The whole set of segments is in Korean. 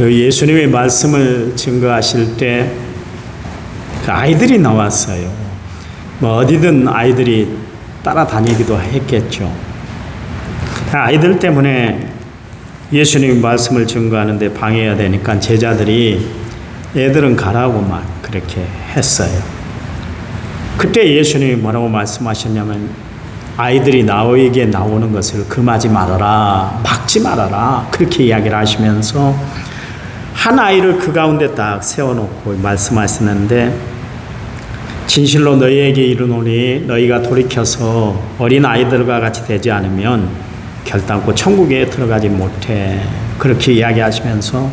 그 예수님의 말씀을 증거하실 때 그 아이들이 나왔어요. 뭐 어디든 아이들이 따라다니기도 했겠죠. 아이들 때문에 예수님의 말씀을 증거하는데 방해해야 되니까 제자들이 애들은 가라고 막 그렇게 했어요. 그때 예수님이 뭐라고 말씀하셨냐면 아이들이 나에게 나오는 것을 금하지 말아라, 막지 말아라, 그렇게 이야기를 하시면서 한 아이를 그 가운데 딱 세워놓고 말씀하시는데 진실로 너희에게 이르노니 너희가 돌이켜서 어린 아이들과 같이 되지 않으면 결단코 천국에 들어가지 못해. 그렇게 이야기하시면서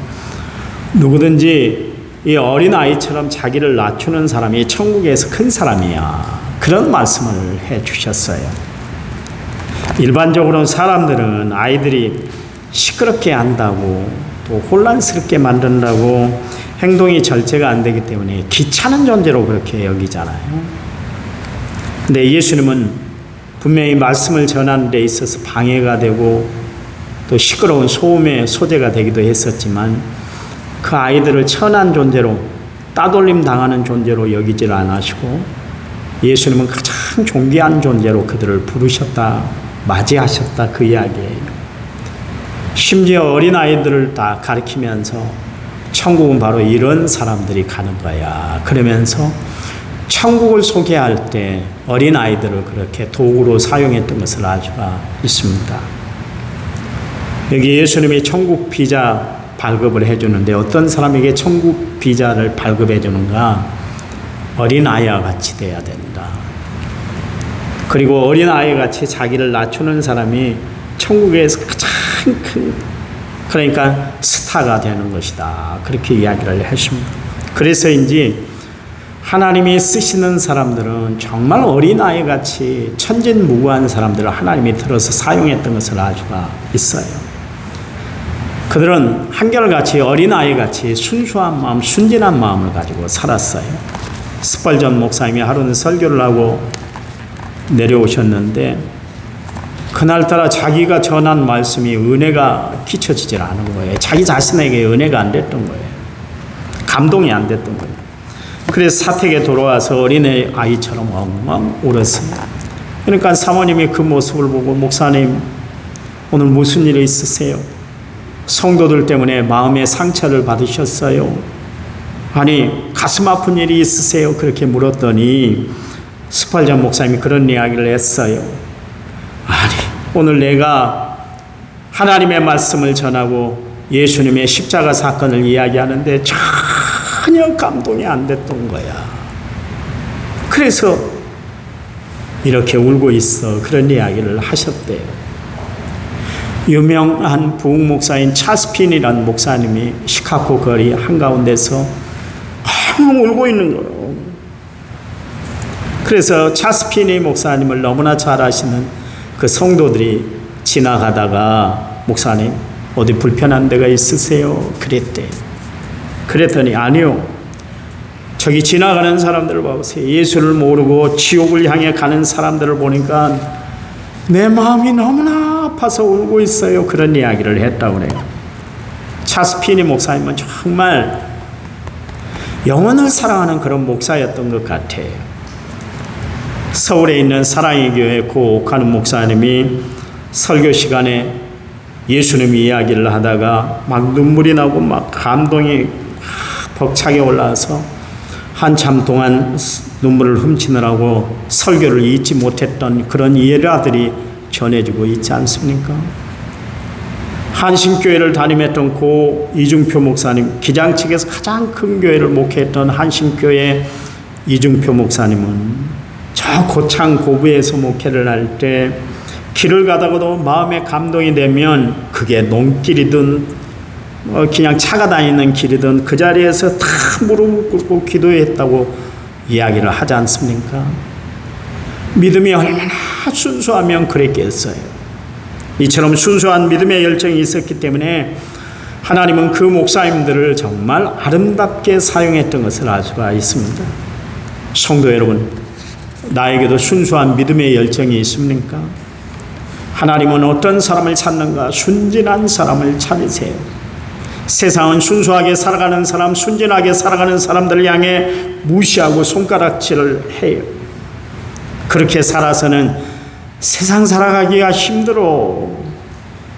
누구든지 이 어린 아이처럼 자기를 낮추는 사람이 천국에서 큰 사람이야, 그런 말씀을 해 주셨어요. 일반적으로 사람들은 아이들이 시끄럽게 한다고 또 혼란스럽게 만든다고 행동이 절제가 안 되기 때문에 귀찮은 존재로 그렇게 여기잖아요. 근데 예수님은 분명히 말씀을 전하는 데 있어서 방해가 되고 또 시끄러운 소음의 소재가 되기도 했었지만 그 아이들을 천한 존재로, 따돌림 당하는 존재로 여기질 않으시고 예수님은 가장 존귀한 존재로 그들을 부르셨다, 맞이하셨다, 그 이야기예요. 심지어 어린아이들을 다 가리키면서 천국은 바로 이런 사람들이 가는 거야, 그러면서 천국을 소개할 때 어린아이들을 그렇게 도구로 사용했던 것을 알 수가 있습니다. 여기 예수님이 천국 비자 발급을 해주는데 어떤 사람에게 천국 비자를 발급해 주는가? 어린아이와 같이 돼야 된다. 그리고 어린아이 같이 자기를 낮추는 사람이 천국에서 가장 큰, 그러니까 스타가 되는 것이다, 그렇게 이야기를 했습니다. 그래서인지 하나님이 쓰시는 사람들은 정말 어린아이 같이 천진무구한 사람들을 하나님이 들어서 사용했던 것을 알 수가 있어요. 그들은 한결같이 어린아이같이 순수한 마음, 순진한 마음을 가지고 살았어요. 스펄전 목사님이 하루는 설교를 하고 내려오셨는데 그날따라 자기가 전한 말씀이 은혜가 끼쳐지질 않은 거예요. 자기 자신에게 은혜가 안 됐던 거예요. 감동이 안 됐던 거예요. 그래서 사택에 돌아와서 어린애 아이처럼 엉엉 울었어요. 그러니까 사모님이 그 모습을 보고 목사님 오늘 무슨 일이 있으세요? 성도들 때문에 마음의 상처를 받으셨어요? 아니 가슴 아픈 일이 있으세요? 그렇게 물었더니 스펄전 목사님이 그런 이야기를 했어요. 아니 오늘 내가 하나님의 말씀을 전하고 예수님의 십자가 사건을 이야기하는데 전혀 감동이 안 됐던 거야. 그래서 이렇게 울고 있어, 그런 이야기를 하셨대요. 유명한 부흥 목사인 찰스핀이라는 목사님이 시카고 거리 한가운데서 울고 있는 거예요. 그래서 찰스핀이 목사님을 너무나 잘 아시는 그 성도들이 지나가다가 목사님 어디 불편한 데가 있으세요? 그랬대요. 그랬더니 아니요, 저기 지나가는 사람들을 봐보세요. 예수를 모르고 지옥을 향해 가는 사람들을 보니까 내 마음이 너무나 아파서 울고 있어요, 그런 이야기를 했다고 그래요. 찰스피니 목사님은 정말 영혼을 사랑하는 그런 목사였던 것 같아요. 서울에 있는 사랑의 교회 고옥하는 목사님이 설교 시간에 예수님 이야기를 하다가 막 눈물이 나고 막 감동이 벅차게 올라와서 한참 동안 눈물을 훔치느라고 설교를 잊지 못했던 그런 일화들이 전해지고 있지 않습니까? 한신교회를 담임했던 고 이중표 목사님, 기장 측에서 가장 큰 교회를 목회했던 한신교회 이중표 목사님은 저 고창 고부에서 목회를 할 때 길을 가다가도 마음에 감동이 되면 그게 농길이든 그냥 차가 다니는 길이든 그 자리에서 다 무릎을 꿇고 기도했다고 이야기를 하지 않습니까? 믿음이 얼마나 순수하면 그랬겠어요. 이처럼 순수한 믿음의 열정이 있었기 때문에 하나님은 그 목사님들을 정말 아름답게 사용했던 것을 알 수가 있습니다. 성도 여러분, 나에게도 순수한 믿음의 열정이 있습니까? 하나님은 어떤 사람을 찾는가? 순진한 사람을 찾으세요. 세상은 순수하게 살아가는 사람, 순진하게 살아가는 사람들을 향해 무시하고 손가락질을 해요. 그렇게 살아서는 세상 살아가기가 힘들어.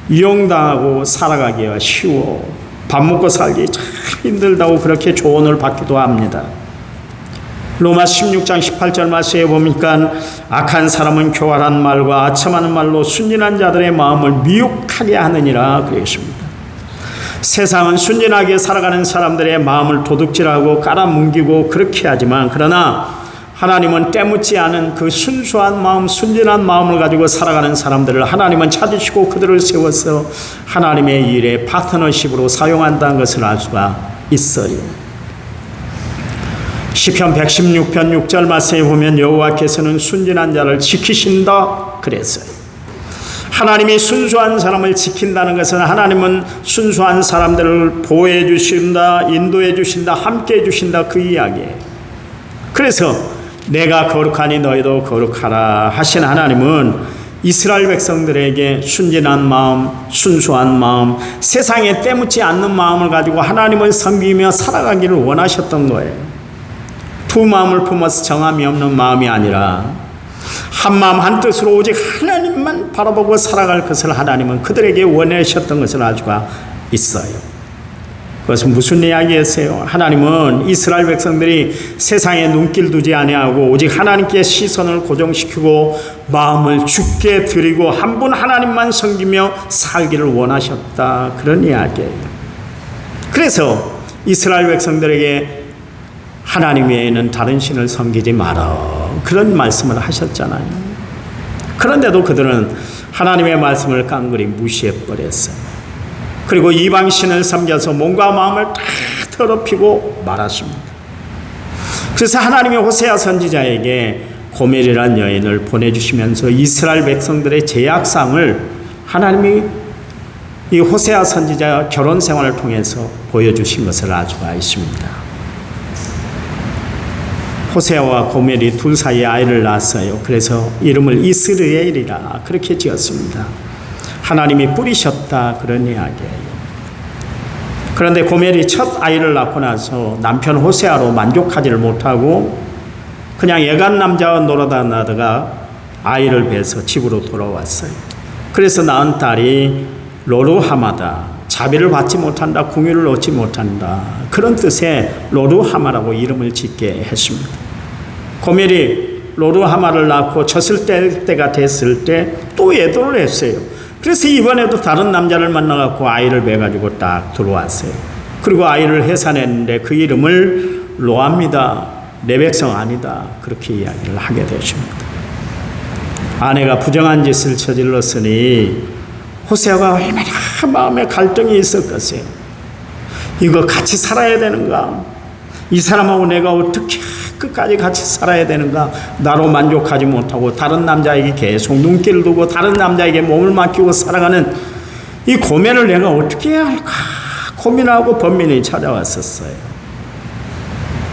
이용당하고 살아가기가 쉬워. 밥 먹고 살기 참 힘들다고 그렇게 조언을 받기도 합니다. 로마 16장 18절 말씀에 보니까 악한 사람은 교활한 말과 아첨하는 말로 순진한 자들의 마음을 미혹하게 하느니라 그랬습니다. 세상은 순진하게 살아가는 사람들의 마음을 도둑질하고 깔아뭉개고 그렇게 하지만, 그러나 하나님은 때묻지 않은 그 순수한 마음, 순진한 마음을 가지고 살아가는 사람들을 하나님은 찾으시고 그들을 세워서 하나님의 일에 파트너십으로 사용한다는 것을 알 수가 있어요. 시편 116편 6절 말씀에 보면 여호와께서는 순진한 자를 지키신다 그랬어요. 하나님이 순수한 사람을 지킨다는 것은 하나님은 순수한 사람들을 보호해 주신다, 인도해 주신다, 함께 해 주신다, 그 이야기예요. 그래서 내가 거룩하니 너희도 거룩하라 하신 하나님은 이스라엘 백성들에게 순진한 마음, 순수한 마음, 세상에 때묻지 않는 마음을 가지고 하나님을 섬기며 살아가기를 원하셨던 거예요. 두 마음을 품어서 정함이 없는 마음이 아니라 한 마음 한 뜻으로 오직 하나님만 바라보고 살아갈 것을 하나님은 그들에게 원하셨던 것을 알 수가 있어요. 그것은 무슨 이야기였어요? 하나님은 이스라엘 백성들이 세상에 눈길 두지 아니하고 오직 하나님께 시선을 고정시키고 마음을 주께 드리고 한 분 하나님만 섬기며 살기를 원하셨다, 그런 이야기예요. 그래서 이스라엘 백성들에게 하나님 외에는 다른 신을 섬기지 마라, 그런 말씀을 하셨잖아요. 그런데도 그들은 하나님의 말씀을 깡그리 무시해버렸어요. 그리고 이방신을 섬겨서 몸과 마음을 다 더럽히고 말았습니다. 그래서 하나님이 호세아 선지자에게 고멜이라는 여인을 보내주시면서 이스라엘 백성들의 죄악상을 하나님이 이 호세아 선지자 결혼 생활을 통해서 보여주신 것을 알 수가 있습니다. 호세아와 고멜이 둘 사이에 아이를 낳았어요. 그래서 이름을 이스라엘이라 그렇게 지었습니다. 하나님이 뿌리셨다, 그런 이야기예요. 그런데 고멜이 첫 아이를 낳고 나서 남편 호세아로 만족하지를 못하고 그냥 애간 남자와 놀아다니다가 아이를 베서 집으로 돌아왔어요. 그래서 낳은 딸이 로루하마다, 자비를 받지 못한다, 궁유를 얻지 못한다, 그런 뜻의 로루하마라고 이름을 짓게 했습니다. 고멜이 로루하마를 낳고 젖을 뗄 때가 됐을 때 또 애도를 했어요. 그래서 이번에도 다른 남자를 만나갖고 아이를 베가지고 딱 들어왔어요. 그리고 아이를 해산했는데 그 이름을 로아입니다, 내 백성 아니다, 그렇게 이야기를 하게 되십니다. 아내가 부정한 짓을 저질렀으니 호세아가 얼마나 마음에 갈등이 있었겠어요. 이거 같이 살아야 되는가? 이 사람하고 내가 어떻게 끝까지 같이 살아야 되는가? 나로 만족하지 못하고 다른 남자에게 계속 눈길을 두고 다른 남자에게 몸을 맡기고 살아가는 이 고민을 내가 어떻게 해야 할까 고민하고 번민이 찾아왔었어요.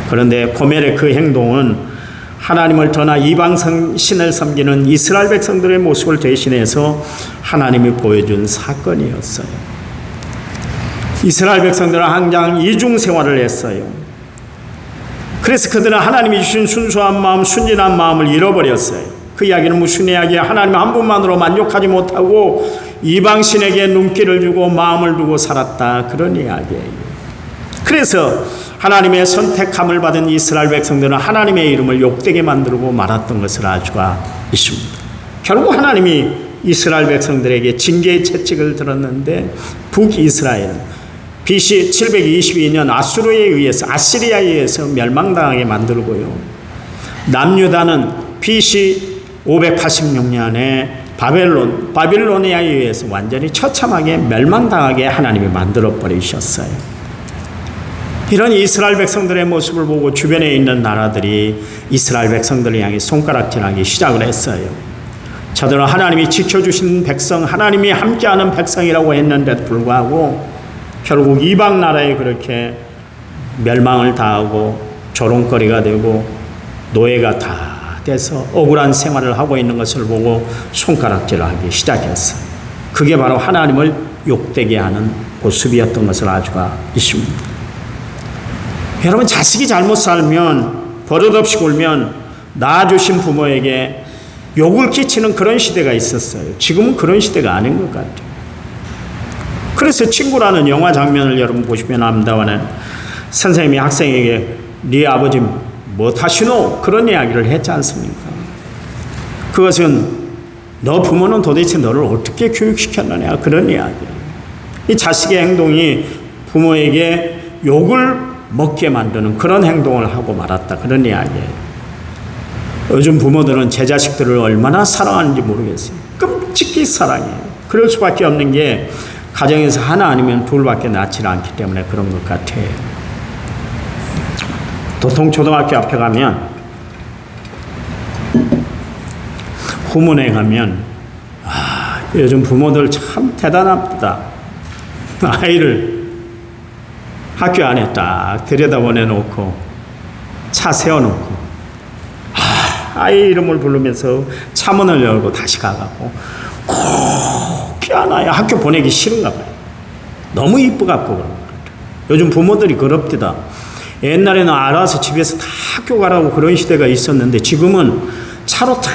그런데 고멜의 그 행동은 하나님을 떠나 이방 신을 섬기는 이스라엘 백성들의 모습을 대신해서 하나님이 보여준 사건이었어요. 이스라엘 백성들은 항상 이중 생활을 했어요. 그래서 그들은 하나님이 주신 순수한 마음, 순진한 마음을 잃어버렸어요. 그 이야기는 무슨 이야기야? 하나님 한 분만으로 만족하지 못하고 이방신에게 눈길을 주고 마음을 두고 살았다, 그런 이야기예요. 그래서 하나님의 선택함을 받은 이스라엘 백성들은 하나님의 이름을 욕되게 만들고 말았던 것을 알 수가 있습니다. 결국 하나님이 이스라엘 백성들에게 징계의 채찍을 들었는데 북이스라엘은 BC 722년 아시리아에 의해서 멸망당하게 만들고요. 남유다는 BC 586년에 바빌로니아에 의해서 완전히 처참하게 멸망당하게 하나님이 만들어버리셨어요. 이런 이스라엘 백성들의 모습을 보고 주변에 있는 나라들이 이스라엘 백성들을 향해 손가락질하기 시작을 했어요. 저들은 하나님이 지켜주신 백성, 하나님이 함께하는 백성이라고 했는데도 불구하고 결국 이방 나라에 그렇게 멸망을 당하고 조롱거리가 되고 노예가 다 돼서 억울한 생활을 하고 있는 것을 보고 손가락질을 하기 시작했어요. 그게 바로 하나님을 욕되게 하는 모습이었던 것을 알 수가 있습니다. 여러분, 자식이 잘못 살면, 버릇없이 굴면 낳아주신 부모에게 욕을 끼치는 그런 시대가 있었어요. 지금은 그런 시대가 아닌 것 같아요. 그래서 친구라는 영화 장면을 여러분 보시면 압니다만, 선생님이 학생에게 네 아버지 못하시노? 그런 이야기를 했지 않습니까? 그것은 너 부모는 도대체 너를 어떻게 교육시켰느냐, 그런 이야기예요. 이 자식의 행동이 부모에게 욕을 먹게 만드는 그런 행동을 하고 말았다, 그런 이야기예요. 요즘 부모들은 제 자식들을 얼마나 사랑하는지 모르겠어요. 끔찍히 사랑해요. 그럴 수밖에 없는 게 가정에서 하나 아니면 둘밖에 낳지 않기 때문에 그런 것 같아요. 도통초등학교 앞에 가면, 후문에 가면, 요즘 부모들 참 대단합니다. 아이를 학교 안에 딱 들여다보내놓고 차 세워놓고 아이 이름을 부르면서 차문을 열고 다시 가갖고 꼭 피하나요. 학교 보내기 싫은가 봐요. 너무 이뻐갖고 그런 것 같아요. 요즘 부모들이 그럽디다. 옛날에는 알아서 집에서 다 학교 가라고 그런 시대가 있었는데, 지금은 차로 탁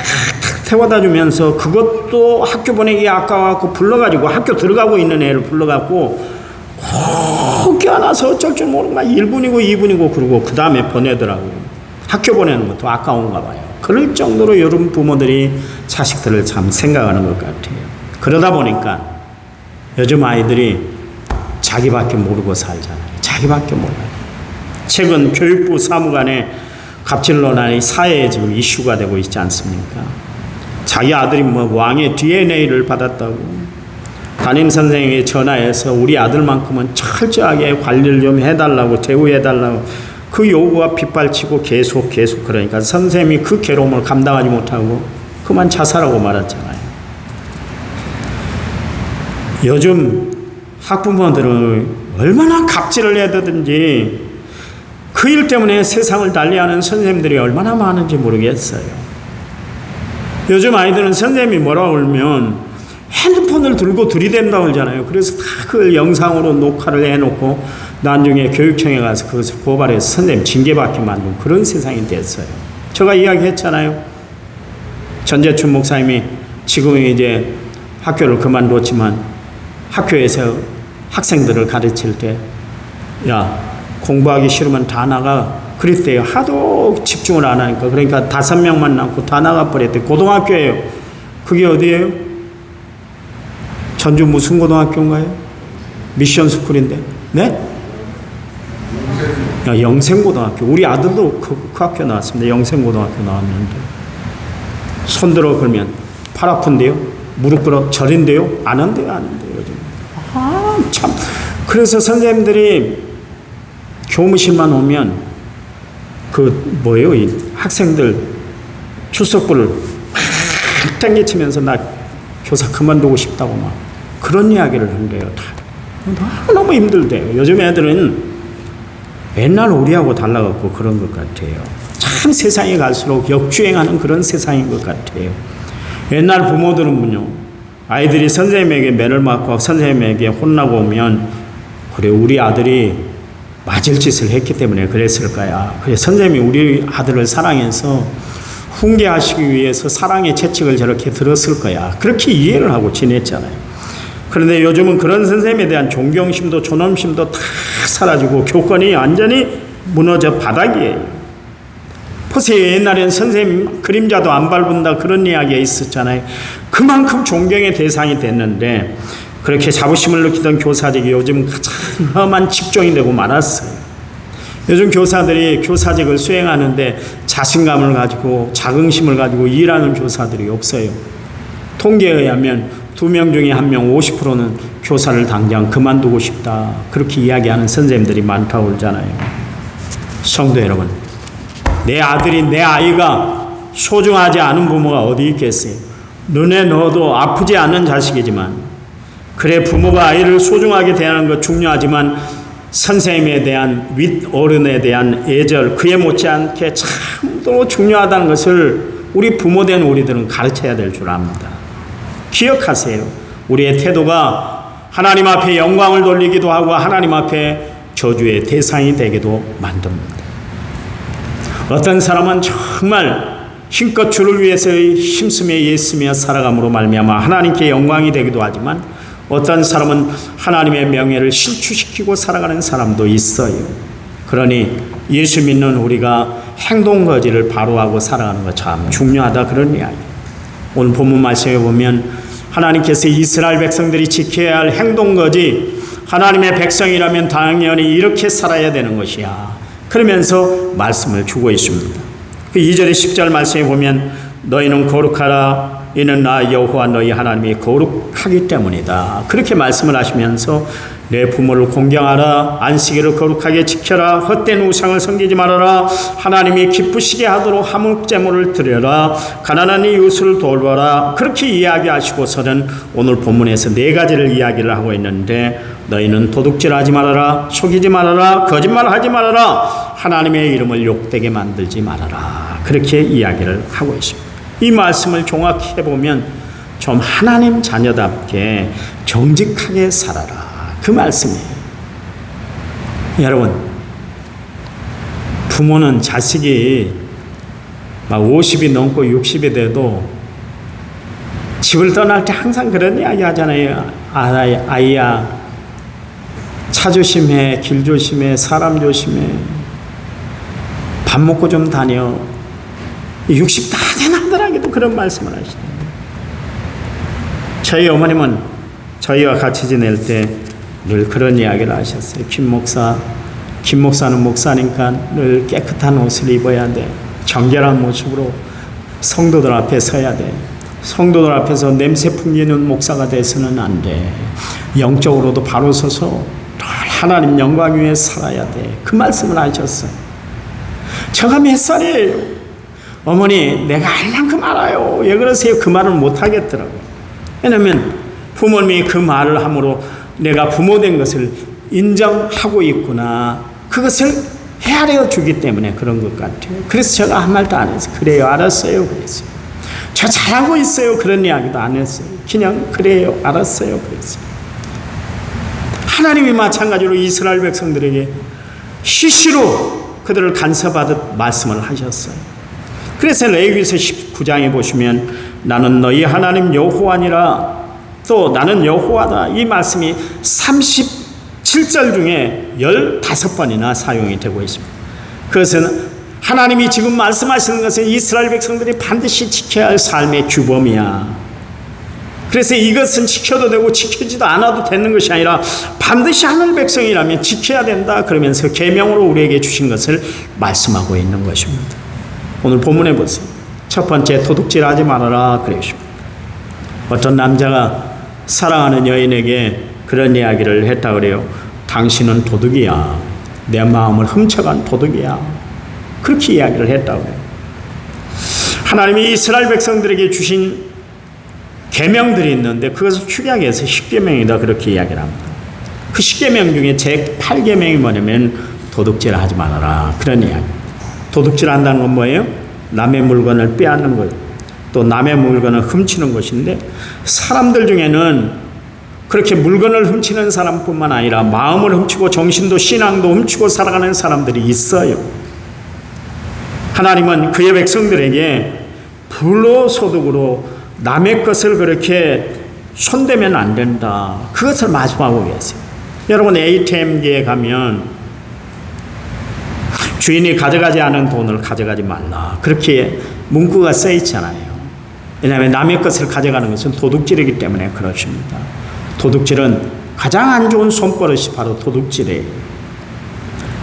태워다 주면서 그것도 학교 보내기 아까워갖고 불러가지고 학교 들어가고 있는 애를 불러갖고 꼭 껴안아서 어쩔 줄 모르고 막 1분이고 2분이고 그러고 그 다음에 보내더라고요. 학교 보내는 것도 아까운가 봐요. 그럴 정도로 여러분 부모들이 자식들을 참 생각하는 것 같아요. 그러다 보니까 요즘 아이들이 자기밖에 모르고 살잖아요. 자기밖에 몰라요. 최근 교육부 사무관의 갑질 논란이 사회에 지금 이슈가 되고 있지 않습니까? 자기 아들이 왕의 DNA를 받았다고 담임선생님이 전화해서 우리 아들만큼은 철저하게 관리를 좀 해달라고, 대우해달라고 그 요구가 빗발치고 계속 그러니까 선생님이 그 괴로움을 감당하지 못하고 그만 자살하고 말았잖아요. 요즘 학부모들은 얼마나 갑질을 해야 되든지 그 일 때문에 세상을 달리하는 선생님들이 얼마나 많은지 모르겠어요. 요즘 아이들은 선생님이 뭐라 그러면 핸드폰을 들고 들이댄다고 그러잖아요. 그래서 다 그 영상으로 녹화를 해놓고 나중에 교육청에 가서 그것을 고발해서 선생님 징계받게 만든 그런 세상이 됐어요. 제가 이야기했잖아요. 전재춘 목사님이 지금 이제 학교를 그만뒀지만 학교에서 학생들을 가르칠 때 야, 공부하기 싫으면 다 나가 그랬대요. 하도 집중을 안 하니까. 그러니까 5명만 남고 다 나가버렸대요. 고등학교예요. 그게 어디예요? 전주 무슨 고등학교인가요? 미션 스쿨인데. 네? 야, 영생고등학교. 우리 아들도 그 학교 나왔습니다. 영생고등학교 나왔는데. 손들어 걸면 팔 아픈데요? 무릎 꿇어 절인데요? 안 한대요, 안 한대요, 요즘. 참. 그래서 선생님들이 교무실만 오면 이 학생들 출석부를 막 땡겨치면서 나 교사 그만두고 싶다고 막 그런 이야기를 한대요. 다. 너무 힘들대요. 요즘 애들은 옛날 우리하고 달라갖고 그런 것 같아요. 참 세상이 갈수록 역주행하는 그런 세상인 것 같아요. 옛날 부모들은요, 아이들이 선생님에게 매를 맞고 선생님에게 혼나고 오면 그래 우리 아들이 맞을 짓을 했기 때문에 그랬을 거야. 그래 선생님이 우리 아들을 사랑해서 훈계하시기 위해서 사랑의 채찍을 저렇게 들었을 거야. 그렇게 이해를 하고 지냈잖아요. 그런데 요즘은 그런 선생님에 대한 존경심도 존엄심도 다 사라지고 교권이 완전히 무너져 바닥이에요. 보세요. 옛날엔 선생님 그림자도 안 밟는다 그런 이야기가 있었잖아요. 그만큼 존경의 대상이 됐는데 그렇게 자부심을 느끼던 교사직이 요즘 가장 험한 직종이 되고 말았어요. 요즘 교사들이 교사직을 수행하는데 자신감을 가지고 자긍심을 가지고 일하는 교사들이 없어요. 통계에 의하면 2명 중에 1명 50%는 교사를 당장 그만두고 싶다 그렇게 이야기하는 선생님들이 많다고 그러잖아요. 성도 여러분, 내 아들이 내 아이가 소중하지 않은 부모가 어디 있겠어요. 눈에 넣어도 아프지 않는 자식이지만 그래 부모가 아이를 소중하게 대하는 것 중요하지만 선생님에 대한 윗어른에 대한 애절 그에 못지않게 참으로 중요하다는 것을 우리 부모된 우리들은 가르쳐야 될 줄 압니다. 기억하세요. 우리의 태도가 하나님 앞에 영광을 돌리기도 하고 하나님 앞에 저주의 대상이 되기도 만듭니다. 어떤 사람은 정말 힘껏 주를 위해서 힘쓰며 애쓰며 살아감으로 말미암아 하나님께 영광이 되기도 하지만 어떤 사람은 하나님의 명예를 실추시키고 살아가는 사람도 있어요. 그러니 예수 믿는 우리가 행동 거지를 바로 하고 살아가는 것 참 중요하다 그런 이야기. 오늘 본문 말씀에 보면 하나님께서 이스라엘 백성들이 지켜야 할 행동 거지, 하나님의 백성이라면 당연히 이렇게 살아야 되는 것이야, 그러면서 말씀을 주고 있습니다. 그 2절에 10절 말씀에 보면 너희는 거룩하라, 이는 나 여호와 너희 하나님이 거룩하기 때문이다, 그렇게 말씀을 하시면서 내 부모를 공경하라, 안식일을 거룩하게 지켜라, 헛된 우상을 섬기지 말아라, 하나님이 기쁘시게 하도록 화목제물을 드려라, 가난한 이웃을 돌봐라, 그렇게 이야기하시고서는 오늘 본문에서 4가지를 이야기를 하고 있는데 너희는 도둑질하지 말아라, 속이지 말아라, 거짓말하지 말아라, 하나님의 이름을 욕되게 만들지 말아라, 그렇게 이야기를 하고 있습니다. 이 말씀을 종합해 보면 좀 하나님 자녀답게 정직하게 살아라, 그 말씀이에요. 여러분, 부모는 자식이 막 50이 넘고 60이 돼도 집을 떠날 때 항상 그런 이야기 하잖아요. 아이야, 차 조심해, 길 조심해, 사람 조심해, 밥 먹고 좀 다녀. 60 다 된 아들에게도 그런 말씀을 하시네요. 저희 어머님은 저희와 같이 지낼 때 늘 그런 이야기를 하셨어요. 김 목사는 목사니까 늘 깨끗한 옷을 입어야 돼. 정결한 모습으로 성도들 앞에 서야 돼. 성도들 앞에서 냄새 풍기는 목사가 돼서는 안 돼. 영적으로도 바로 서서 늘 하나님 영광 위에 살아야 돼. 그 말씀을 하셨어요. 제가 몇 살이에요? 어머니, 내가 알만큼 알아요. 왜 그러세요? 그 말을 못 하겠더라고요. 왜냐하면 부모님이 그 말을 함으로 내가 부모된 것을 인정하고 있구나, 그것을 헤아려 주기 때문에 그런 것 같아요. 그래서 제가 한 말도 안 했어요. 그래요, 알았어요, 그랬어요. 저 잘하고 있어요, 그런 이야기도 안 했어요. 그냥 그래요, 알았어요, 그랬어요. 하나님이 마찬가지로 이스라엘 백성들에게 시시로 그들을 간섭하듯 말씀을 하셨어요. 그래서 레위기서 19장에 보시면 나는 너희 하나님 여호와니라, 또 나는 여호와다, 이 말씀이 37절 중에 15번이나 사용이 되고 있습니다. 그것은 하나님이 지금 말씀하시는 것은 이스라엘 백성들이 반드시 지켜야 할 삶의 규범이야. 그래서 이것은 지켜도 되고 지키지도 않아도 되는 것이 아니라 반드시 하늘 백성이라면 지켜야 된다, 그러면서 계명으로 우리에게 주신 것을 말씀하고 있는 것입니다. 오늘 본문에 보세요. 첫 번째, 도둑질하지 말아라 그랬습니다. 어떤 남자가 사랑하는 여인에게 그런 이야기를 했다 그래요. 당신은 도둑이야. 내 마음을 훔쳐간 도둑이야. 그렇게 이야기를 했다고 해요. 하나님이 이스라엘 백성들에게 주신 계명들이 있는데 그것을 축약해서 10계명이다 그렇게 이야기를 합니다. 그 10계명 중에 제8계명이 뭐냐면 도둑질하지 말아라, 그런 이야기. 도둑질한다는 건 뭐예요? 남의 물건을 빼앗는 것, 또 남의 물건을 훔치는 것인데, 사람들 중에는 그렇게 물건을 훔치는 사람뿐만 아니라 마음을 훔치고 정신도 신앙도 훔치고 살아가는 사람들이 있어요. 하나님은 그의 백성들에게 불로소득으로 남의 것을 그렇게 손대면 안 된다, 그것을 말씀하고 계세요. 여러분, ATM기에 가면 주인이 가져가지 않은 돈을 가져가지 말라, 그렇게 문구가 써 있잖아요. 왜냐하면 남의 것을 가져가는 것은 도둑질이기 때문에 그렇습니다. 도둑질은 가장 안 좋은 손버릇이 바로 도둑질이에요.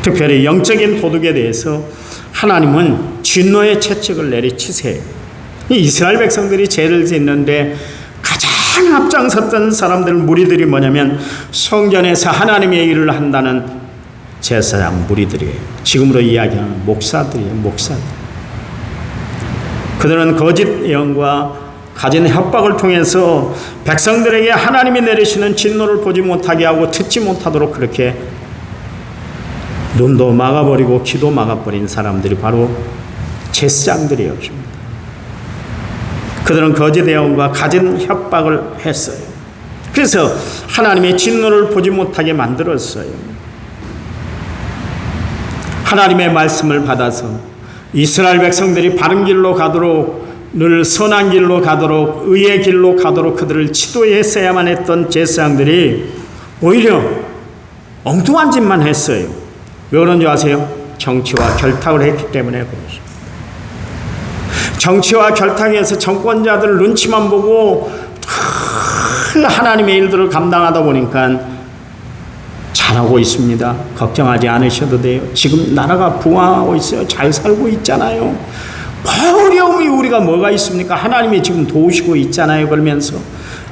특별히 영적인 도둑에 대해서 하나님은 진노의 채찍을 내리치세요. 이스라엘 백성들이 죄를 짓는데 가장 앞장섰던 사람들, 무리들이 뭐냐면 성전에서 하나님의 일을 한다는 제사장 무리들이에요. 지금으로 이야기하는 목사들이에요. 목사들. 그들은 거짓 예언과 가진 협박을 통해서 백성들에게 하나님이 내리시는 진노를 보지 못하게 하고 듣지 못하도록 그렇게 눈도 막아버리고 귀도 막아버린 사람들이 바로 제사장들이었습니다. 그들은 거짓 예언과 가진 협박을 했어요. 그래서 하나님의 진노를 보지 못하게 만들었어요. 하나님의 말씀을 받아서 이스라엘 백성들이 바른 길로 가도록, 늘 선한 길로 가도록, 의의 길로 가도록 그들을 지도했어야만 했던 제사장들이 오히려 엉뚱한 짓만 했어요. 왜 그런 줄 아세요? 정치와 결탁을 했기 때문에 그렇습니다. 정치와 결탁해서 정권자들 눈치만 보고 하나님의 일들을 감당하다 보니까 잘하고 있습니다. 걱정하지 않으셔도 돼요. 지금 나라가 부흥하고 있어요. 잘 살고 있잖아요. 어려움이 우리가 뭐가 있습니까? 하나님이 지금 도우시고 있잖아요. 그러면서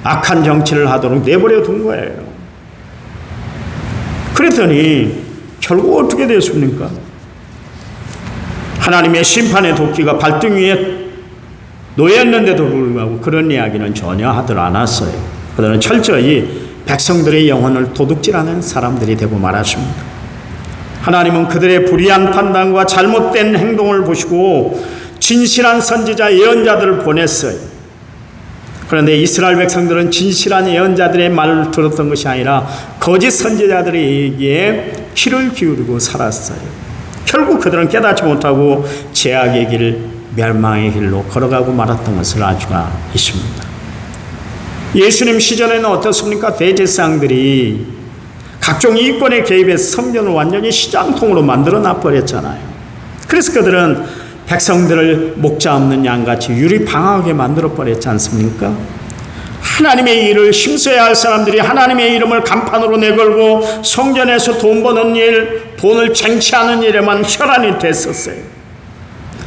악한 정치를 하도록 내버려 둔 거예요. 그랬더니 결국 어떻게 됐습니까? 하나님의 심판의 도끼가 발등 위에 놓였는데도 불구하고 그런 이야기는 전혀 하들 않았어요. 그들은 철저히 백성들의 영혼을 도둑질하는 사람들이 되고 말았습니다. 하나님은 그들의 불의한 판단과 잘못된 행동을 보시고 진실한 선지자 예언자들을 보냈어요. 그런데 이스라엘 백성들은 진실한 예언자들의 말을 들었던 것이 아니라 거짓 선지자들에게 귀를 기울이고 살았어요. 결국 그들은 깨닫지 못하고 죄악의 길, 멸망의 길로 걸어가고 말았던 것을 알 수가 있습니다. 예수님 시절에는 어떻습니까? 대제사장들이 각종 이권에 개입해서 성전을 완전히 시장통으로 만들어 놔버렸잖아요. 그래서 그들은 백성들을 목자 없는 양같이 유리방하게 만들어 버렸지 않습니까? 하나님의 일을 힘써야 할 사람들이 하나님의 이름을 간판으로 내걸고 성전에서 돈 버는 일, 돈을 쟁취하는 일에만 혈안이 됐었어요.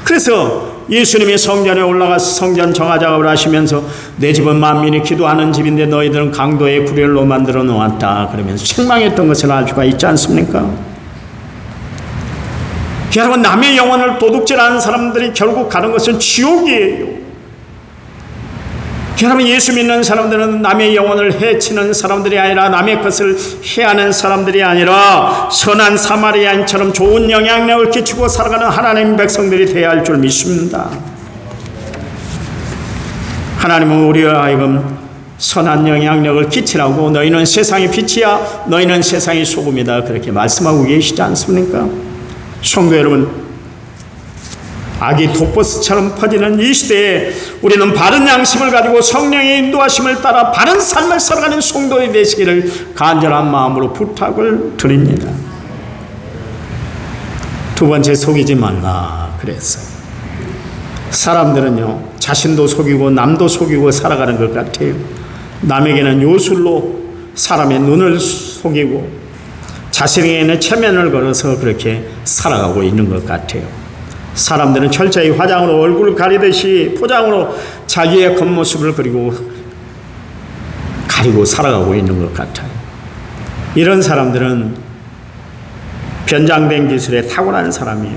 그래서 예수님이 성전에 올라가서 성전 정화작업을 하시면서 내 집은 만민이 기도하는 집인데 너희들은 강도의 구렬로 만들어 놓았다 그러면서 책망했던 것을 알 수가 있지 않습니까? 여러분, 남의 영혼을 도둑질하는 사람들이 결국 가는 것은 지옥이에요. 여러분, 예수 믿는 사람들은 남의 영혼을 해치는 사람들이 아니라 남의 것을 해하는 사람들이 아니라 선한 사마리아인처럼 좋은 영향력을 끼치고 살아가는 하나님 백성들이 되어야 할 줄 믿습니다. 하나님은 우리와 하여금 선한 영향력을 끼치라고 너희는 세상의 빛이야 너희는 세상의 소금이다 그렇게 말씀하고 계시지 않습니까? 성도 여러분, 악이 독버스처럼 퍼지는 이 시대에 우리는 바른 양심을 가지고 성령의 인도하심을 따라 바른 삶을 살아가는 성도이 되시기를 간절한 마음으로 부탁을 드립니다. 두 번째, 속이지 말라 그랬어요. 사람들은요, 자신도 속이고 남도 속이고 살아가는 것 같아요. 남에게는 요술로 사람의 눈을 속이고 자신에게는 체면을 걸어서 그렇게 살아가고 있는 것 같아요. 사람들은 철저히 화장으로 얼굴을 가리듯이 포장으로 자기의 겉모습을 가리고 살아가고 있는 것 같아요. 이런 사람들은 변장된 기술에 탁월한 사람이에요.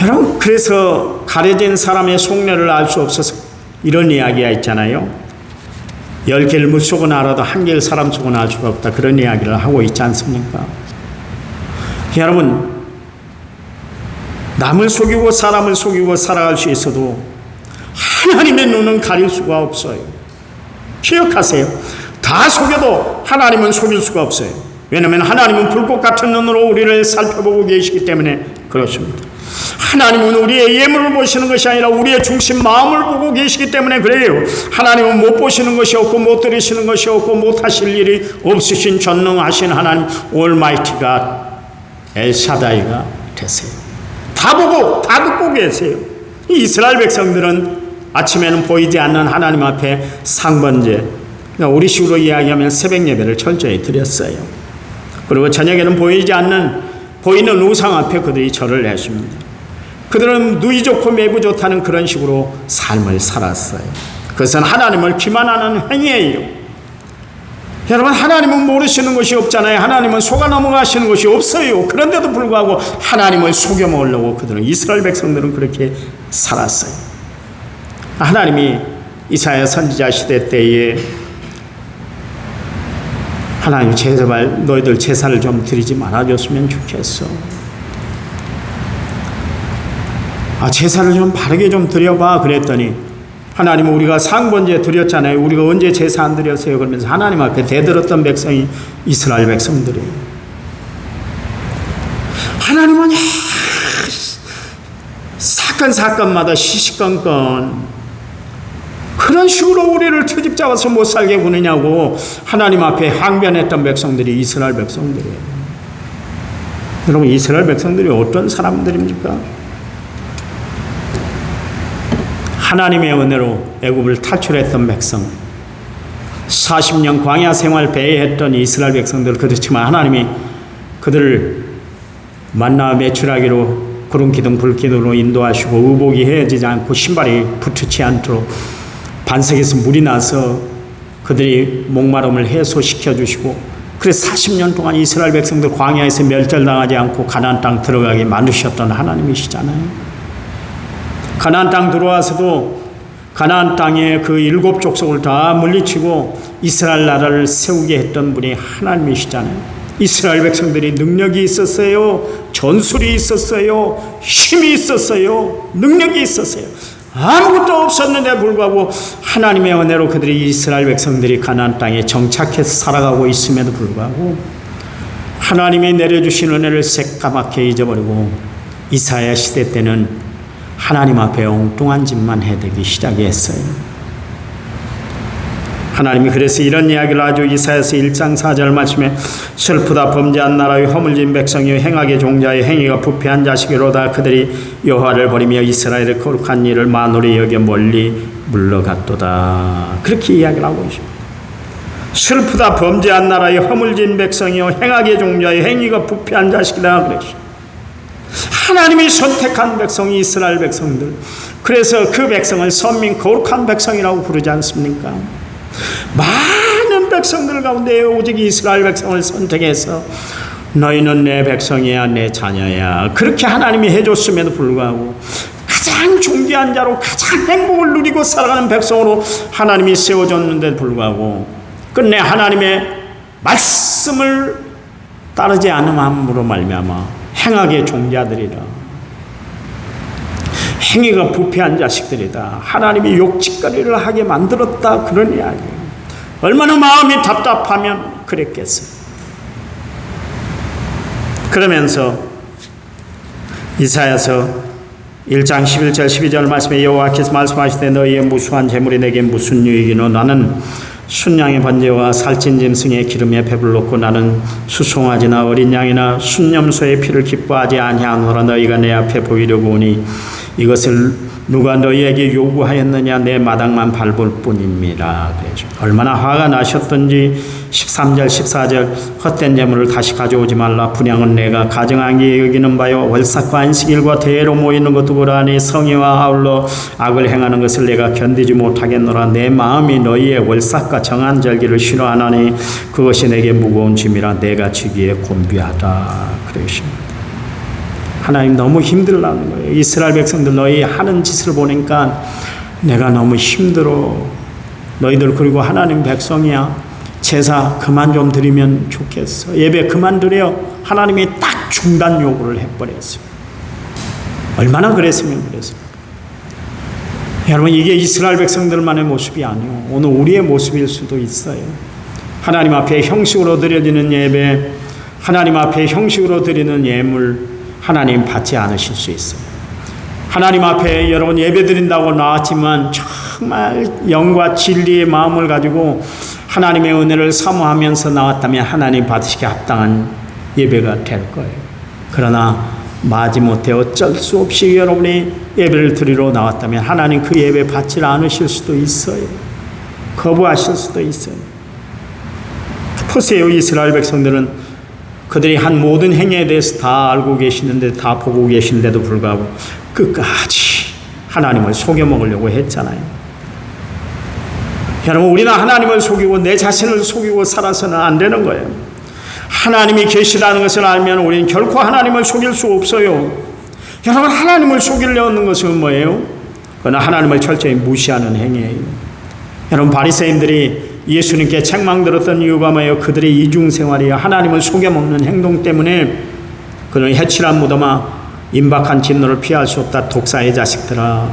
여러분, 그래서 가려진 사람의 속내를 알 수 없어서 이런 이야기가 있잖아요. 10개를 물속은 알아도 1개를 사람 속은 알 수가 없다. 그런 이야기를 하고 있지 않습니까? 여러분, 남을 속이고 사람을 속이고 살아갈 수 있어도 하나님의 눈은 가릴 수가 없어요. 기억하세요. 다 속여도 하나님은 속일 수가 없어요. 왜냐하면 하나님은 불꽃 같은 눈으로 우리를 살펴보고 계시기 때문에 그렇습니다. 하나님은 우리의 예물을 보시는 것이 아니라 우리의 중심 마음을 보고 계시기 때문에 그래요. 하나님은 못 보시는 것이 없고 못 들으시는 것이 없고 못하실 일이 없으신 전능하신 하나님 올마이티가 엘샤다이가 되세요. 다 보고 다 듣고 계세요. 이스라엘 백성들은 아침에는 보이지 않는 하나님 앞에 상번제, 그러니까 우리 식으로 이야기하면 새벽 예배를 철저히 드렸어요. 그리고 저녁에는 보이는 우상 앞에 그들이 절을 했습니다. 그들은 누이 좋고 매부 좋다는 그런 식으로 삶을 살았어요. 그것은 하나님을 기만하는 행위예요. 여러분, 하나님은 모르시는 것이 없잖아요. 하나님은 속아 넘어가시는 것이 없어요. 그런데도 불구하고 하나님을 속여 먹으려고 그들은, 이스라엘 백성들은 그렇게 살았어요. 하나님이 이사야 선지자 시대 때에 하나님 제발 너희들 제사를 좀 드리지 말아줬으면 좋겠어. 제사를 좀 바르게 좀 드려봐 그랬더니 하나님은 우리가 상번제 드렸잖아요. 우리가 언제 제사 안 드렸어요? 그러면서 하나님 앞에 대들었던 백성이 이스라엘 백성들이에요. 하나님은 사건마다 시시건건 그런 식으로 우리를 트집 잡아서 못 살게 구느냐고 하나님 앞에 항변했던 백성들이 이스라엘 백성들이에요. 여러분, 이스라엘 백성들이 어떤 사람들입니까? 하나님의 은혜로 애굽을 탈출했던 백성, 40년 광야 생활 배회했던 이스라엘 백성들, 그렇지만 하나님이 그들을 만나 매출하기로 구름 기둥 불 기둥으로 인도하시고 의복이 헤어지지 않고 신발이 붙지 않도록 반석에서 물이 나서 그들이 목마름을 해소시켜 주시고, 그래서 40년 동안 이스라엘 백성들 광야에서 멸절당하지 않고 가나안 땅 들어가게 만드셨던 하나님이시잖아요. 가나안 땅 들어와서도 가나안 땅의 그 7 족속을 다 물리치고 이스라엘 나라를 세우게 했던 분이 하나님이시잖아요. 이스라엘 백성들이 능력이 있었어요. 전술이 있었어요. 힘이 있었어요. 능력이 있었어요. 아무것도 없었는데 불구하고 하나님의 은혜로 그들이 이스라엘 백성들이 가나안 땅에 정착해서 살아가고 있음에도 불구하고 하나님이 내려주신 은혜를 새까맣게 잊어버리고 이사야 시대 때는 하나님 앞에 엉뚱한 짓만 해대기 시작했어요. 하나님이 그래서 이런 이야기를 아주 이사야서 1장 4절 말씀에 슬프다 범죄한 나라의 허물진 백성이요 행악의 종자의 행위가 부패한 자식이로다. 그들이 여호와를 버리며 이스라엘의 거룩한 일을 만홀히 여겨 멀리 물러갔도다. 그렇게 이야기를 하고 있습니다. 슬프다 범죄한 나라의 허물진 백성이요 행악의 종자의 행위가 부패한 자식이다. 그랬어요. 하나님이 선택한 백성이 이스라엘 백성들, 그래서 그 백성을 선민 거룩한 백성이라고 부르지 않습니까? 많은 백성들 가운데 오직 이스라엘 백성을 선택해서 너희는 내 백성이야, 내 자녀야, 그렇게 하나님이 해줬음에도 불구하고 가장 존귀한 자로 가장 행복을 누리고 살아가는 백성으로 하나님이 세워줬는데도 불구하고 끝내 하나님의 말씀을 따르지 않음으로 말미암아 행악의 종자들이라, 행위가 부패한 자식들이다, 하나님이 욕짓거리를 하게 만들었다, 그런 이야기예요. 얼마나 마음이 답답하면 그랬겠어요. 그러면서 이사야서 1장 11절 12절 말씀에 여호와께서 말씀하시되 너희의 무수한 재물이 내게 무슨 유익이노? 나는 순양의 번제와 살찐 짐승의 기름에 배불렀고 나는 수송아지나 어린 양이나 순염소의 피를 기뻐하지 아니하노라. 너희가 내 앞에 보이려고 오니 이것을 누가 너희에게 요구하였느냐? 내 마당만 밟을 뿐입니다. 그래서 얼마나 화가 나셨던지 13절 14절 헛된 재물을 다시 가져오지 말라. 분향은 내가 가증하게 여기는 바요 월삭과 안식일과 대회로 모이는 것도 그러하니 성의와 아울러 악을 행하는 것을 내가 견디지 못하겠노라. 내 마음이 너희의 월삭과 정한 절기를 싫어하나니 그것이 내게 무거운 짐이라 내가 지기에 곤비하다. 그러십니다. 하나님 너무 힘들다는 거예요. 이스라엘 백성들 너희 하는 짓을 보니까 내가 너무 힘들어. 너희들 그리고 하나님 백성이야. 제사 그만 좀 드리면 좋겠어. 예배 그만 드려. 하나님이 딱 중단 요구를 해버렸어요. 얼마나 그랬으면 그랬습니까? 여러분, 이게 이스라엘 백성들만의 모습이 아니에요. 오늘 우리의 모습일 수도 있어요. 하나님 앞에 형식으로 드려지는 예배, 하나님 앞에 형식으로 드리는 예물 하나님 받지 않으실 수 있어요. 하나님 앞에 여러분 예배 드린다고 나왔지만 정말 영과 진리의 마음을 가지고 하나님의 은혜를 사모하면서 나왔다면 하나님 받으시기에 합당한 예배가 될 거예요. 그러나 마지못해 어쩔 수 없이 여러분이 예배를 드리러 나왔다면 하나님 그 예배 받지 않으실 수도 있어요. 거부하실 수도 있어요. 보세요. 이스라엘 백성들은 그들이 한 모든 행위에 대해서 다 알고 계시는데, 다 보고 계시는데도 불구하고 끝까지 하나님을 속여먹으려고 했잖아요. 여러분, 우리는 하나님을 속이고 내 자신을 속이고 살아서는 안 되는 거예요. 하나님이 계시다는 것을 알면 우리는 결코 하나님을 속일 수 없어요. 여러분, 하나님을 속이려는 것은 뭐예요? 그건 하나님을 철저히 무시하는 행위예요. 여러분, 바리새인들이 예수님께 책망들었던 이유가 뭐예요? 그들의 이중생활이에요. 하나님을 속여먹는 행동 때문에 그는 해칠한 무덤아 임박한 진노를 피할 수 없다. 독사의 자식들아.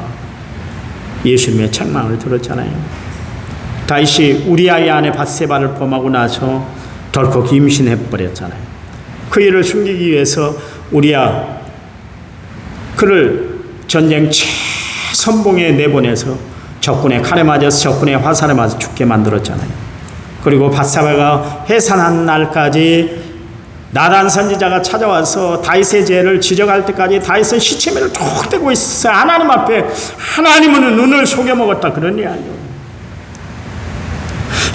예수님의 책망을 들었잖아요. 다윗이 우리아의 아내 밧세바를 범하고 나서 덜컥 임신해버렸잖아요. 그 일을 숨기기 위해서 우리아 그를 전쟁 최선봉에 내보내서 적군의 칼에 맞아서 적군의 화살에 맞아 죽게 만들었잖아요. 그리고 밧세바가 해산한 날까지 나단 선지자가 찾아와서 다윗의 죄를 지적할 때까지 다윗은 시체매를 쭉 대고 있었어요. 하나님 앞에. 하나님은 눈을 속여먹었다, 그런 이야기예요.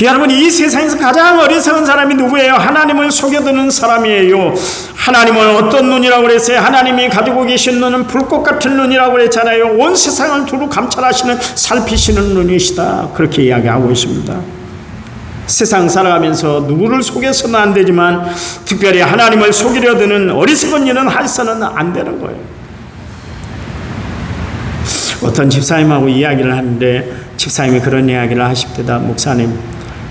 여러분, 이 세상에서 가장 어리석은 사람이 누구예요? 하나님을 속여드는 사람이에요. 하나님은 어떤 눈이라고 그랬어요? 하나님이 가지고 계신 눈은 불꽃 같은 눈이라고 그랬잖아요. 온 세상을 두루 감찰하시는 살피시는 눈이시다, 그렇게 이야기하고 있습니다. 세상 살아가면서 누구를 속여서는 안 되지만 특별히 하나님을 속이려 드는 어리석은 일은 해서는 안 되는 거예요. 어떤 집사님하고 이야기를 하는데 집사님이 그런 이야기를 하십니다. 목사님,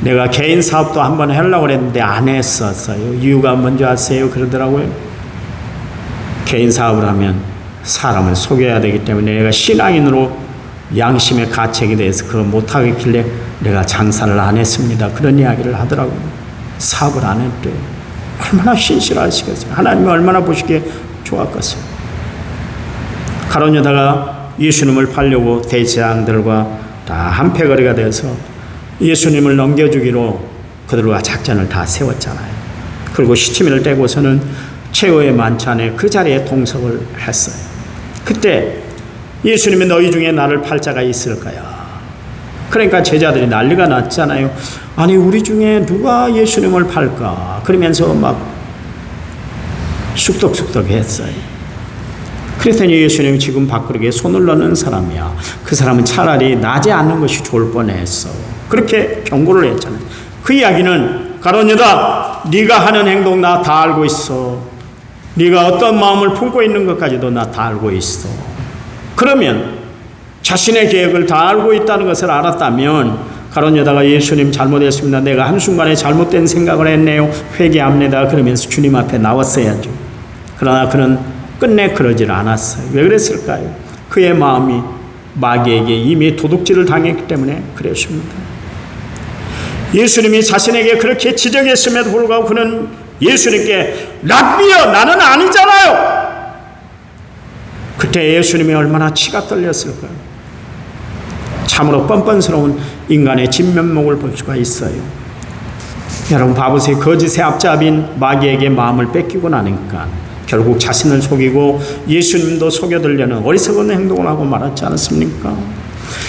내가 개인 사업도 한번 하려고 그랬는데 안 했었어요. 이유가 뭔지 아세요? 그러더라고요. 개인 사업을 하면 사람을 속여야 되기 때문에 내가 신앙인으로 양심의 가책에 대해서 그걸 못하겠길래 내가 장사를 안 했습니다, 그런 이야기를 하더라고요. 사업을 안 했대요. 얼마나 신실하시겠어요. 하나님이 얼마나 보시기에 좋았겠어요. 가론 유다가 예수님을 팔려고 대제사장들과 다 한패거리가 돼서 예수님을 넘겨주기로 그들과 작전을 다 세웠잖아요. 그리고 시치미를 떼고서는 최후의 만찬에 그 자리에 동석을 했어요. 그때 예수님이 너희 중에 나를 팔 자가 있을까요? 그러니까 제자들이 난리가 났잖아요. 아니, 우리 중에 누가 예수님을 팔까? 그러면서 막 쑥덕쑥덕 했어요. 그랬더니 예수님이 지금 밥그릇에 손을 넣는 사람이야. 그 사람은 차라리 나지 않는 것이 좋을 뻔했어, 그렇게 경고를 했잖아요. 그 이야기는 가론 유다, 네가 하는 행동 나 다 알고 있어. 네가 어떤 마음을 품고 있는 것까지도 나 다 알고 있어. 그러면 자신의 계획을 다 알고 있다는 것을 알았다면 가론 유다가 예수님 잘못했습니다, 내가 한순간에 잘못된 생각을 했네요, 회개합니다, 그러면서 주님 앞에 나왔어야죠. 그러나 그는 끝내 그러질 않았어요. 왜 그랬을까요? 그의 마음이 마귀에게 이미 도둑질을 당했기 때문에 그랬습니다. 예수님이 자신에게 그렇게 지적했음에도 불구하고 그는 예수님께 랍비여, 나는 아니잖아요. 그때 예수님이 얼마나 치가 떨렸을까요? 참으로 뻔뻔스러운 인간의 진면목을 볼 수가 있어요. 여러분 봐보세요. 거짓의 앞잡인 마귀에게 마음을 뺏기고 나니까 결국 자신을 속이고 예수님도 속여들려는 어리석은 행동을 하고 말았지 않았습니까?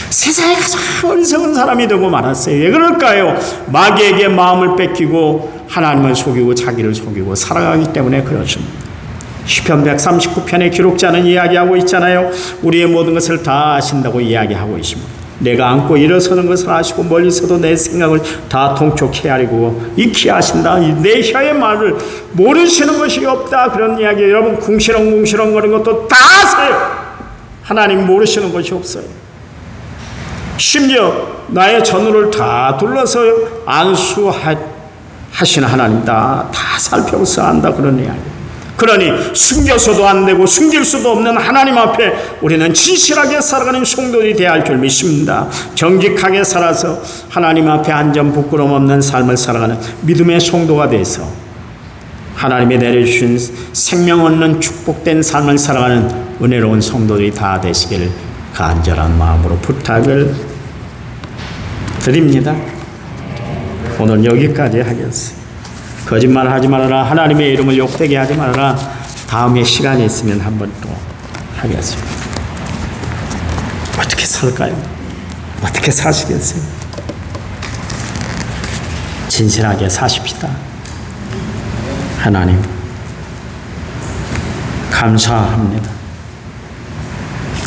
세상에 가장 어리석은 사람이 되고 말았어요. 왜 그럴까요? 마귀에게 마음을 뺏기고 하나님을 속이고 자기를 속이고 살아가기 때문에 그렇습니다. 시편 139편의 기록자는 이야기하고 있잖아요. 우리의 모든 것을 다 아신다고 이야기하고 있습니다. 내가 앉고 일어서는 것을 아시고 멀리서도 내 생각을 다 통촉해 하리고 익히 아신다. 내 혀의 말을 모르시는 것이 없다, 그런 이야기. 여러분, 궁시렁궁시렁 거리는 것도 다 아세요. 하나님 모르시는 것이 없어요. 심지어 나의 전후를 다 둘러서 안수하시는 하나님 다 살펴서 안다, 그런 이야기. 그러니 숨겨서도 안 되고 숨길 수도 없는 하나님 앞에 우리는 진실하게 살아가는 성도들이 되어야 할 줄 믿습니다. 정직하게 살아서 하나님 앞에 안전 부끄러움 없는 삶을 살아가는 믿음의 성도가 돼서 하나님이 내려주신 생명 얻는 축복된 삶을 살아가는 은혜로운 성도들이 다 되시기를 간절한 마음으로 부탁을 드립니다. 오늘 여기까지 하겠습니다. 거짓말 하지 말아라. 하나님의 이름을 욕되게 하지 말아라. 다음에 시간이 있으면 한번 또 하겠습니다. 어떻게 살까요? 어떻게 사시겠어요? 진실하게 사십시다. 하나님, 감사합니다.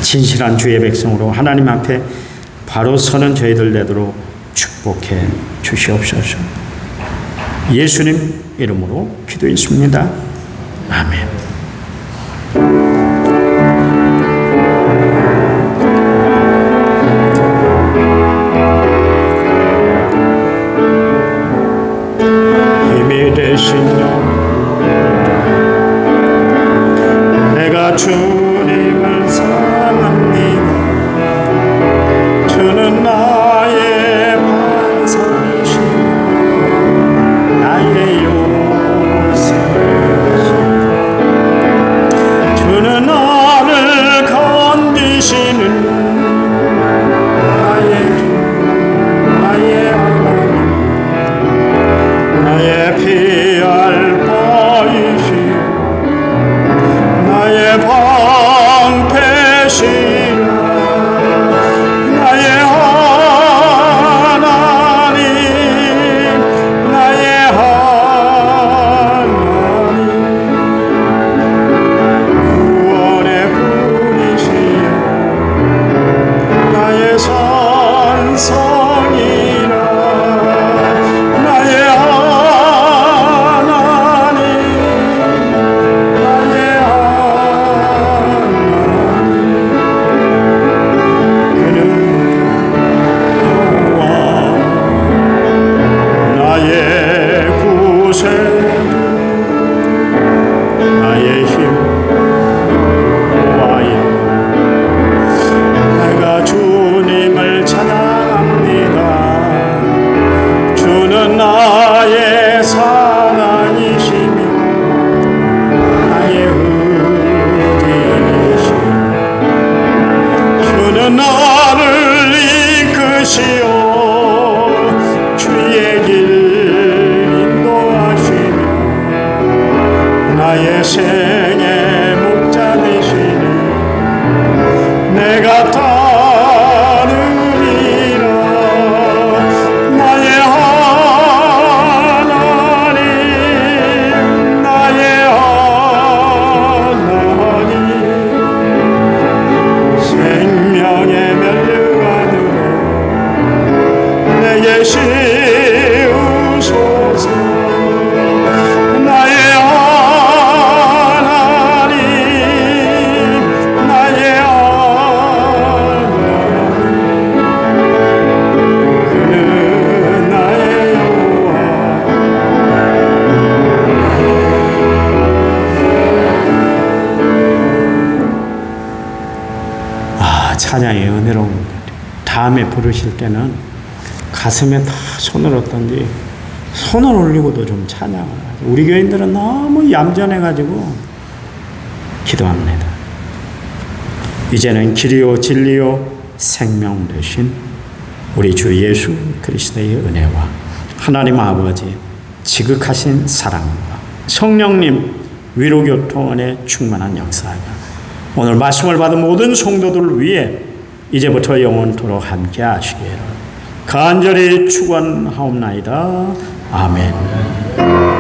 진실한 주의 백성으로 하나님 앞에 바로 서는 저희들 되도록 축복해 주시옵소서. 예수님 이름으로 기도했습니다. 아멘. 힘이 되신 내가 주님을 사랑합니다. 내 생의 목자 되시는 내가 따르리라. 나의 하나님, 나의 하나님, 생명의 멸류관으로 내게 씌우소서. 나의 하나님, 나의 하나님, 그는 나의 여호와. 찬양의 은혜로운 것 같아요. 다음에 부르실 때는 가슴에 다 손을 얹던지 손을 올리고도 좀 찬양을 하죠. 우리 교인들은 너무 얌전해가지고 기도합니다. 이제는 길이요 진리요 생명 되신 우리 주 예수 그리스도의 은혜와 하나님 아버지 지극하신 사랑과 성령님 위로교통원의 충만한 역사가 오늘 말씀을 받은 모든 성도들을 위해 이제부터 영원토록 함께 하시기를 간절히 축원하옵나이다. 아멘.